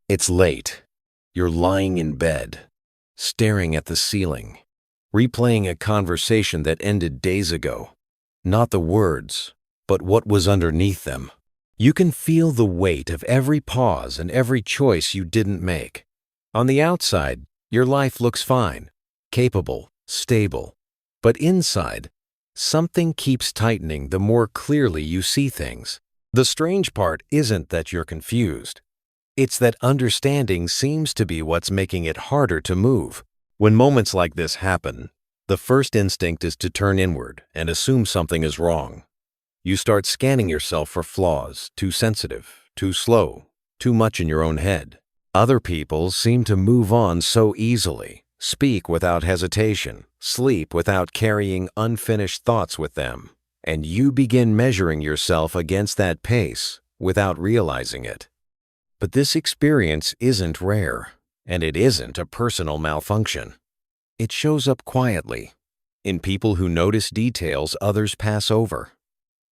It's late. You're lying in bed, staring at the ceiling, replaying a conversation that ended days ago. Not the words, but what was underneath them. You can feel the weight of every pause and every choice you didn't make. On the outside, your life looks fine, capable, stable. But inside, something keeps tightening the more clearly you see things. The strange part isn't that you're confused. It's that understanding seems to be what's making it harder to move. When moments like this happen, the first instinct is to turn inward and assume something is wrong. You start scanning yourself for flaws, too sensitive, too slow, too much in your own head. Other people seem to move on so easily, speak without hesitation, sleep without carrying unfinished thoughts with them, and you begin measuring yourself against that pace without realizing it. But this experience isn't rare, and it isn't a personal malfunction. It shows up quietly, in people who notice details others pass over,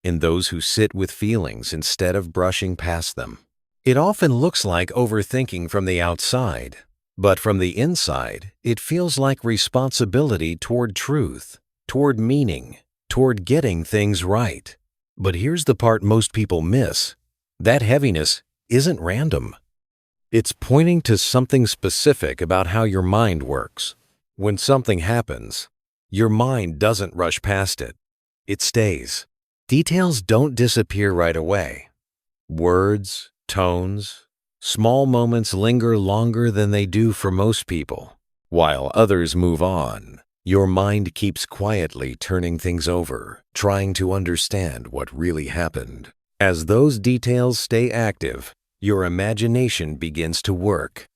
in those who sit with feelings instead of brushing past them. It often looks like overthinking from the outside, but from the inside, it feels like responsibility toward truth, toward meaning, toward getting things right. But here's the part most people miss. That heaviness isn't random. It's pointing to something specific about how your mind works. When something happens, your mind doesn't rush past it. It stays. Details don't disappear right away. Words, tones, small moments linger longer than they do for most people. While others move on, your mind keeps quietly turning things over, trying to understand what really happened. As those details stay active, your imagination begins to work.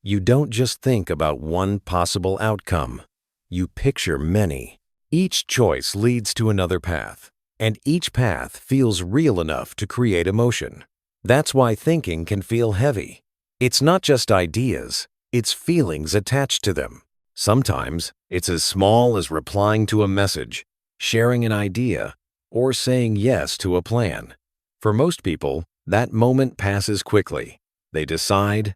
You don't just think about one possible outcome. You picture many. Each choice leads to another path, and each path feels real enough to create emotion. That's why thinking can feel heavy. It's not just ideas, it's feelings attached to them. Sometimes it's as small as replying to a message, sharing an idea, or saying yes to a plan. For most people, that moment passes quickly. They decide,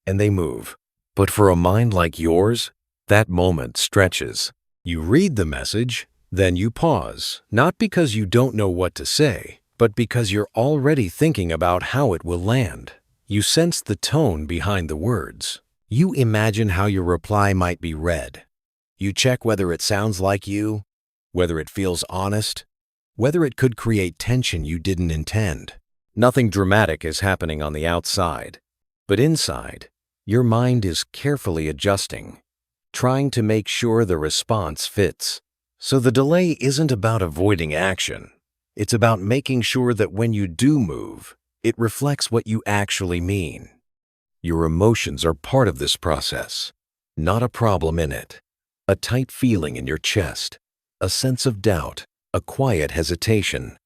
and they move. But for a mind like yours, that moment stretches. You read the message, then you pause, not because you don't know what to say, but because you're already thinking about how it will land. You sense the tone behind the words. You imagine how your reply might be read. You check whether it sounds like you, whether it feels honest, whether it could create tension you didn't intend. Nothing dramatic is happening on the outside, but inside, your mind is carefully adjusting, trying to make sure the response fits. So the delay isn't about avoiding action. It's about making sure that when you do move, it reflects what you actually mean. Your emotions are part of this process, not a problem in it. A tight feeling in your chest, a sense of doubt, a quiet hesitation.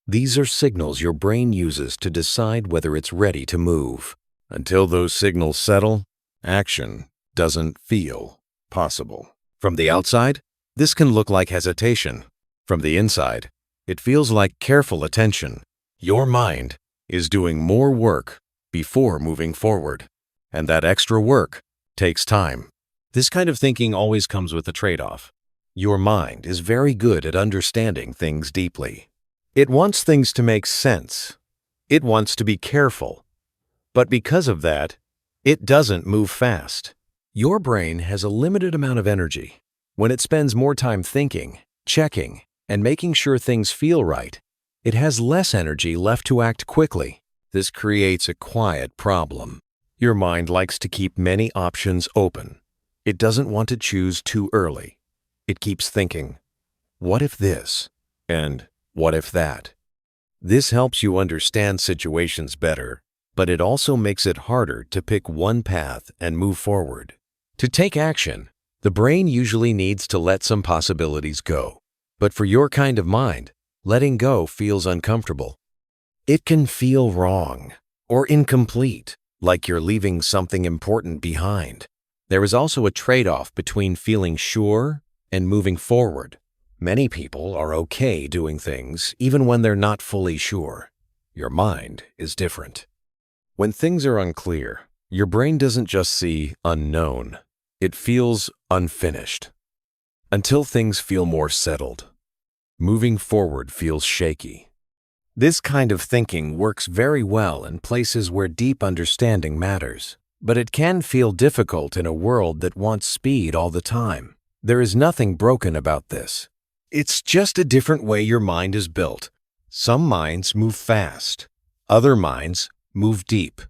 These are signals your brain uses to decide whether it's ready to move. Until those signals settle, action doesn't feel possible. From the outside, this can look like hesitation. From the inside, it feels like careful attention. Your mind is doing more work before moving forward, and that extra work takes time. This kind of thinking always comes with a trade-off. Your mind is very good at understanding things deeply. It wants things to make sense. It wants to be careful. But because of that, it doesn't move fast. Your brain has a limited amount of energy. When it spends more time thinking, checking, and making sure things feel right, it has less energy left to act quickly. This creates a quiet problem. Your mind likes to keep many options open. It doesn't want to choose too early. It keeps thinking, what if this? And what if that? This helps you understand situations better, but it also makes it harder to pick one path and move forward. To take action, the brain usually needs to let some possibilities go. But for your kind of mind, letting go feels uncomfortable. It can feel wrong or incomplete, like you're leaving something important behind. There is also a trade-off between feeling sure and moving forward. Many people are okay doing things even when they're not fully sure. Your mind is different. When things are unclear, Your brain doesn't just see unknown, it feels unfinished. Until things feel more settled, moving forward feels shaky. This kind of thinking works very well in places where deep understanding matters, but it can feel difficult in a world that wants speed all the time. There is nothing broken about this. It's just a different way your mind is built. Some minds move fast. Other minds move deep.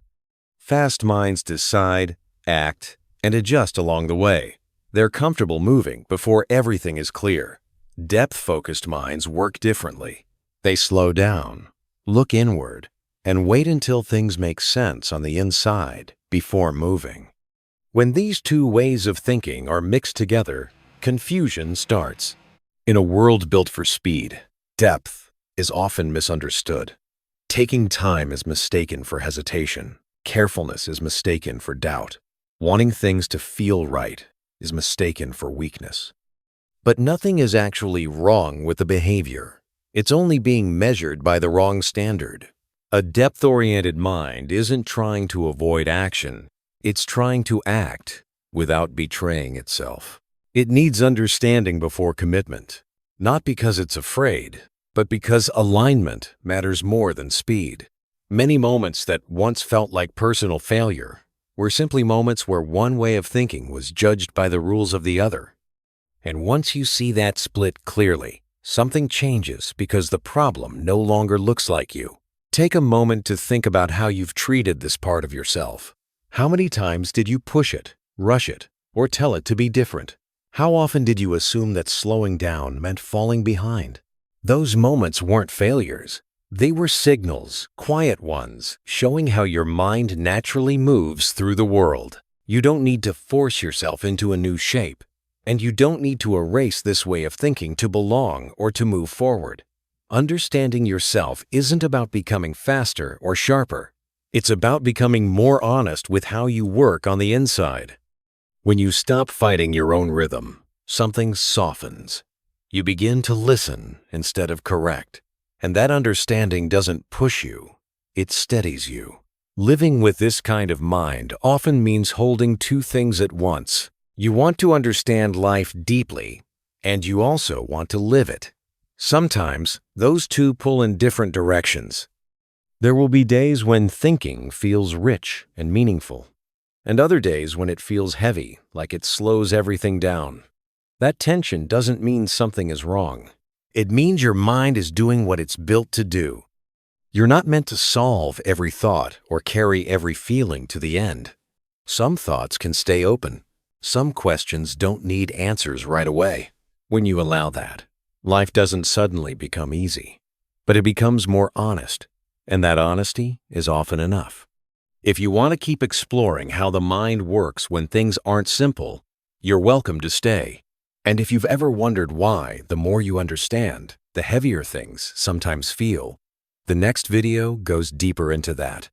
Fast minds decide, act, and adjust along the way. They're comfortable moving before everything is clear. Depth-focused minds work differently. They slow down, look inward, and wait until things make sense on the inside before moving. When these two ways of thinking are mixed together, confusion starts. In a world built for speed, depth is often misunderstood. Taking time is mistaken for hesitation. Carefulness is mistaken for doubt. Wanting things to feel right is mistaken for weakness. But nothing is actually wrong with the behavior. It's only being measured by the wrong standard. A depth-oriented mind isn't trying to avoid action. It's trying to act without betraying itself. It needs understanding before commitment, not because it's afraid, but because alignment matters more than speed. Many moments that once felt like personal failure were simply moments where one way of thinking was judged by the rules of the other. And once you see that split clearly, something changes because the problem no longer looks like you. Take a moment to think about how you've treated this part of yourself. How many times did you push it, rush it, or tell it to be different? How often did you assume that slowing down meant falling behind? Those moments weren't failures. They were signals, quiet ones, showing how your mind naturally moves through the world. You don't need to force yourself into a new shape. And you don't need to erase this way of thinking to belong or to move forward. Understanding yourself isn't about becoming faster or sharper. It's about becoming more honest with how you work on the inside. When you stop fighting your own rhythm, something softens. You begin to listen instead of correct. And that understanding doesn't push you, it steadies you. Living with this kind of mind often means holding two things at once. You want to understand life deeply, and you also want to live it. Sometimes, those two pull in different directions. There will be days when thinking feels rich and meaningful, and other days when it feels heavy, like it slows everything down. That tension doesn't mean something is wrong. It means your mind is doing what it's built to do. You're not meant to solve every thought or carry every feeling to the end. Some thoughts can stay open. Some questions don't need answers right away. When you allow that, life doesn't suddenly become easy, but it becomes more honest, and that honesty is often enough. If you want to keep exploring how the mind works when things aren't simple, you're welcome to stay. And if you've ever wondered why, the more you understand, the heavier things sometimes feel, the next video goes deeper into that.